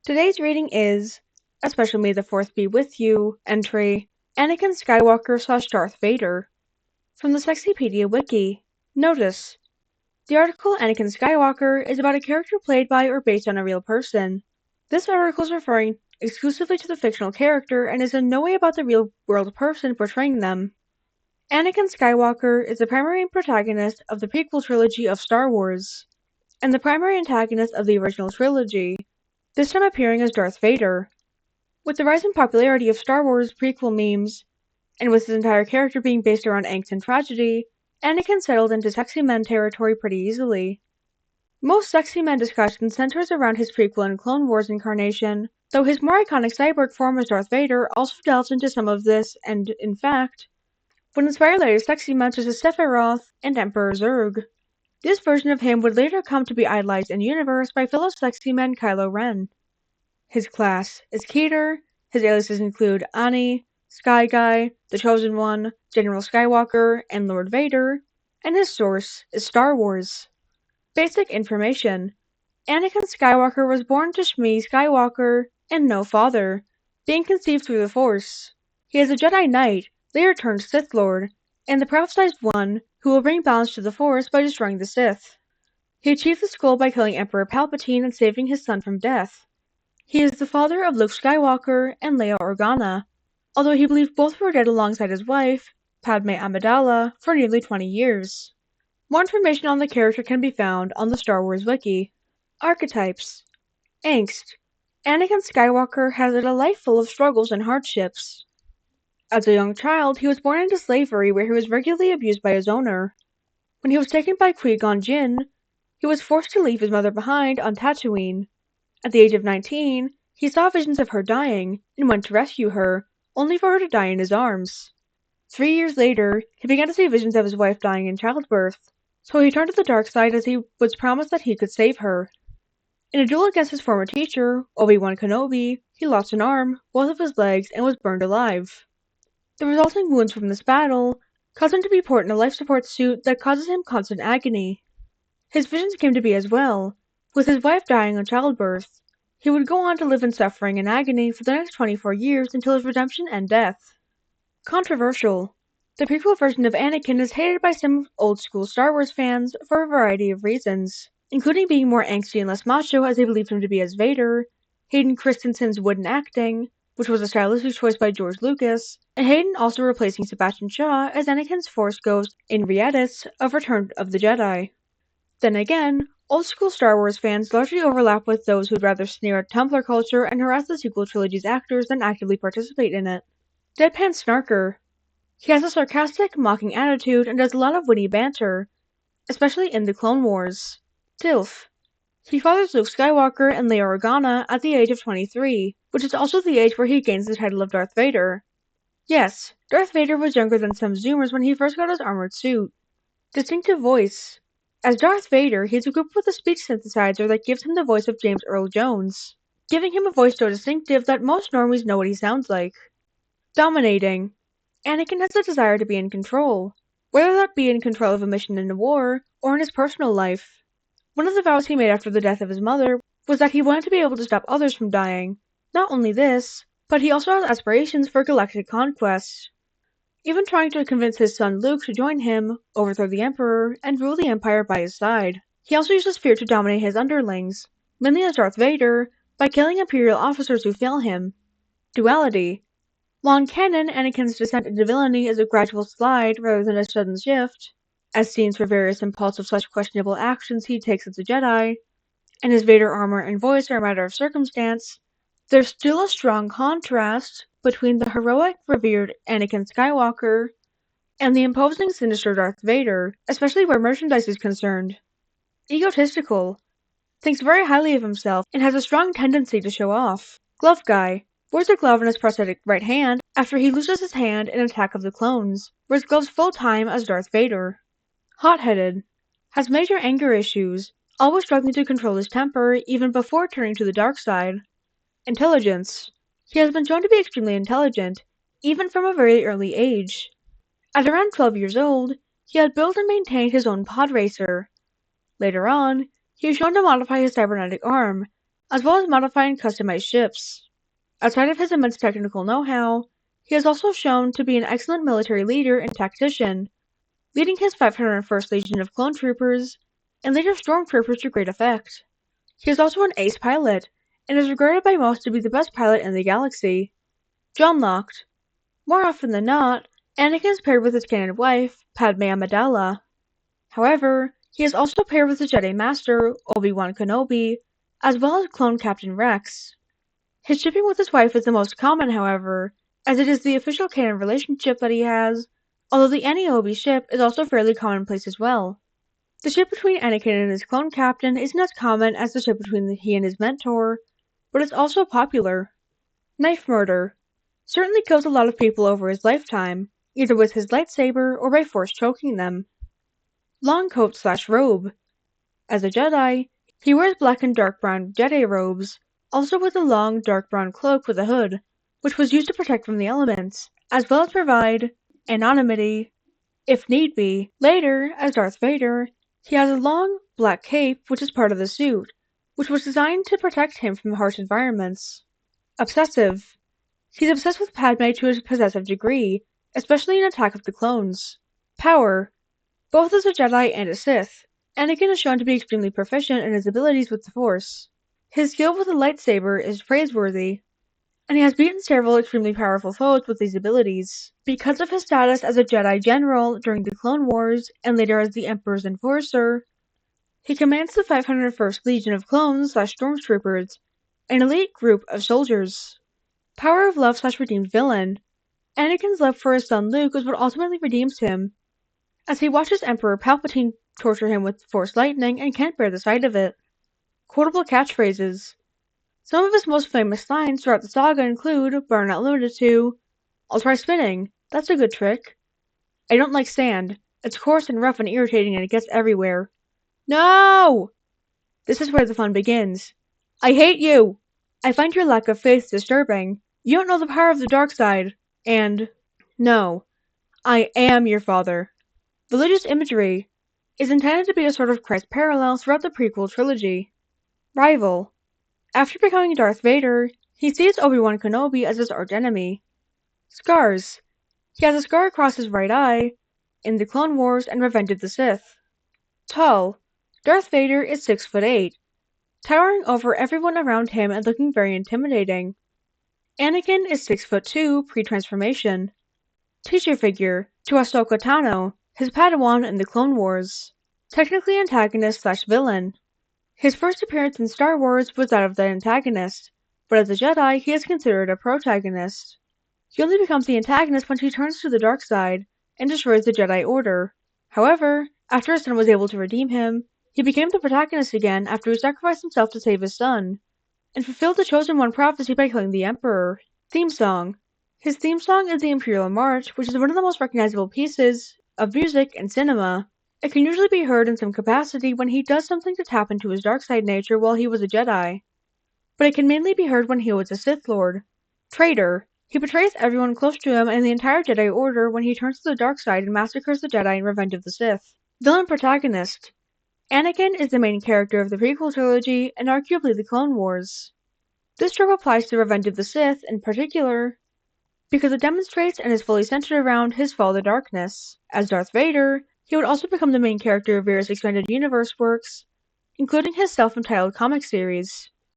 Today's reading is A Special May the Fourth Be With You entry, Anakin Skywalker/Darth Vader, from the Sexypedia Wiki. Notice: the article Anakin Skywalker is about a character played by or based on a real person. This article is referring exclusively to the fictional character and is in no way about the real-world person portraying them. Anakin Skywalker is the primary protagonist of the prequel trilogy of Star Wars, and the primary antagonist of the original trilogy, this time appearing as Darth Vader. With the rise in popularity of Star Wars prequel memes, and with his entire character being based around angst and tragedy, Anakin settled into sexy men territory pretty easily. Most sexy men discussion centers around his prequel and Clone Wars incarnation, though his more iconic cyborg form as Darth Vader also delves into some of this and, in fact, would inspire later sexy men such as Sephiroth and Emperor Zurg. This version of him would later come to be idolized in universe by fellow sexy men Kylo Ren. His class is Keter, his aliases include Ani, Sky Guy, The Chosen One, General Skywalker, and Lord Vader, and his source is Star Wars. Basic information: Anakin Skywalker was born to Shmi Skywalker and no father, being conceived through the Force. He is a Jedi Knight, later turned Sith Lord, and the prophesied one who will bring balance to the Force by destroying the Sith. He achieved this goal by killing Emperor Palpatine and saving his son from death. He is the father of Luke Skywalker and Leia Organa, although he believed both were dead alongside his wife, Padme Amidala, for nearly 20 years. More information on the character can be found on the Star Wars Wiki. Archetypes: Angst. Anakin Skywalker has led a life full of struggles and hardships. As a young child, he was born into slavery where he was regularly abused by his owner. When he was taken by Qui-Gon Jinn, he was forced to leave his mother behind on Tatooine. At the age of 19, he saw visions of her dying and went to rescue her, only for her to die in his arms. 3 years later, he began to see visions of his wife dying in childbirth, so he turned to the dark side as he was promised that he could save her. In a duel against his former teacher, Obi-Wan Kenobi, he lost an arm, both of his legs, and was burned alive. The resulting wounds from this battle caused him to be put in a life support suit that causes him constant agony. His visions came to be as well. With his wife dying in childbirth, he would go on to live in suffering and agony for the next 24 years until his redemption and death. Controversial: the prequel version of Anakin is hated by some old-school Star Wars fans for a variety of reasons, including being more angsty and less macho as they believed him to be as Vader, Hayden Christensen's wooden acting, which was a stylistic choice by George Lucas, and Hayden also replacing Sebastian Shaw as Anakin's Force Ghost in re-edits of Return of the Jedi. Then again, old-school Star Wars fans largely overlap with those who'd rather sneer at Tumblr culture and harass the sequel trilogy's actors than actively participate in it. Deadpan Snarker. He has a sarcastic, mocking attitude and does a lot of witty banter, especially in the Clone Wars. Dilf. He fathers Luke Skywalker and Leia Organa at the age of 23, which is also the age where he gains the title of Darth Vader. Yes, Darth Vader was younger than some Zoomers when he first got his armored suit. Distinctive voice. As Darth Vader, he is equipped with a speech synthesizer that gives him the voice of James Earl Jones, giving him a voice so distinctive that most normies know what he sounds like. Dominating. Anakin has a desire to be in control, whether that be in control of a mission in a war, or in his personal life. One of the vows he made after the death of his mother was that he wanted to be able to stop others from dying. Not only this, but he also has aspirations for galactic conquest. Even trying to convince his son Luke to join him, overthrow the Emperor, and rule the Empire by his side. He also uses fear to dominate his underlings, mainly as Darth Vader, by killing Imperial officers who fail him. Duality. While in canon, Anakin's descent into villainy is a gradual slide rather than a sudden shift, as scenes for various impulsive/questionable actions he takes as a Jedi, and his Vader armor and voice are a matter of circumstance, there's still a strong contrast between the heroic, revered Anakin Skywalker and the imposing, sinister Darth Vader, especially where merchandise is concerned. Egotistical. Thinks very highly of himself and has a strong tendency to show off. Glove Guy. Wears a glove in his prosthetic right hand after he loses his hand in Attack of the Clones. Wears gloves full-time as Darth Vader. Hot-headed. Has major anger issues, always struggling to control his temper even before turning to the dark side. Intelligence. He has been shown to be extremely intelligent, even from a very early age. At around 12 years old, he had built and maintained his own pod racer. Later on, he was shown to modify his cybernetic arm, as well as modifying customized ships. Outside of his immense technical know-how, he is also shown to be an excellent military leader and tactician, leading his 501st Legion of clone troopers and later stormtroopers to great effect. He is also an ace pilot, and is regarded by most to be the best pilot in the galaxy. John Locked. More often than not, Anakin is paired with his canon wife, Padme Amidala. However, he is also paired with the Jedi Master, Obi-Wan Kenobi, as well as clone Captain Rex. His shipping with his wife is the most common, however, as it is the official canon relationship that he has, although the Annie-Obi ship is also fairly commonplace as well. The ship between Anakin and his clone captain isn't as common as the ship between he and his mentor, but it's also popular. Knife murder. Certainly kills a lot of people over his lifetime, either with his lightsaber or by force choking them. Long coat/robe. As a Jedi, he wears black and dark brown Jedi robes, also with a long dark brown cloak with a hood, which was used to protect from the elements, as well as provide anonymity, if need be. Later, as Darth Vader, he has a long, black cape which is part of the suit, which was designed to protect him from harsh environments. Obsessive. He's obsessed with Padme to a possessive degree, especially in Attack of the Clones. Power. Both as a Jedi and a Sith, Anakin is shown to be extremely proficient in his abilities with the Force. His skill with the lightsaber is praiseworthy, and he has beaten several extremely powerful foes with these abilities. Because of his status as a Jedi General during the Clone Wars, and later as the Emperor's Enforcer, he commands the 501st Legion of Clones/Stormtroopers, an elite group of soldiers. Power of Love/Redeemed Villain. Anakin's love for his son Luke is what ultimately redeems him, as he watches Emperor Palpatine torture him with Force lightning and can't bear the sight of it. Quotable catchphrases. Some of his most famous lines throughout the saga include, but are not limited to, "I'll try spinning, that's a good trick. I don't like sand, it's coarse and rough and irritating and it gets everywhere. No! This is where the fun begins. I hate you! I find your lack of faith disturbing. You don't know the power of the dark side." And, "No, I am your father." Religious imagery is intended to be a sort of Christ parallel throughout the prequel trilogy. Rival. After becoming Darth Vader, he sees Obi-Wan Kenobi as his archenemy. Scars. He has a scar across his right eye in the Clone Wars and Revenge of the Sith. Tall. Darth Vader is 6'8", towering over everyone around him and looking very intimidating. Anakin is 6'2" pre-transformation. Teacher figure to Ahsoka Tano, his Padawan in the Clone Wars. Technically antagonist/villain. His first appearance in Star Wars was that of the antagonist, but as a Jedi he is considered a protagonist. He only becomes the antagonist when he turns to the dark side and destroys the Jedi Order. However, after his son was able to redeem him, he became the protagonist again after he sacrificed himself to save his son, and fulfilled the Chosen One prophecy by killing the Emperor. Theme song. His theme song is the Imperial March, which is one of the most recognizable pieces of music in cinema. It can usually be heard in some capacity when he does something to tap into his dark side nature while he was a Jedi, but it can mainly be heard when he was a Sith Lord. Traitor. He betrays everyone close to him and the entire Jedi Order when he turns to the dark side and massacres the Jedi in Revenge of the Sith. Villain protagonist. Anakin is the main character of the prequel trilogy and arguably the Clone Wars. This trope applies to Revenge of the Sith in particular, because it demonstrates and is fully centered around his fall to darkness. As Darth Vader, he would also become the main character of various expanded universe works, including his self-entitled comic series.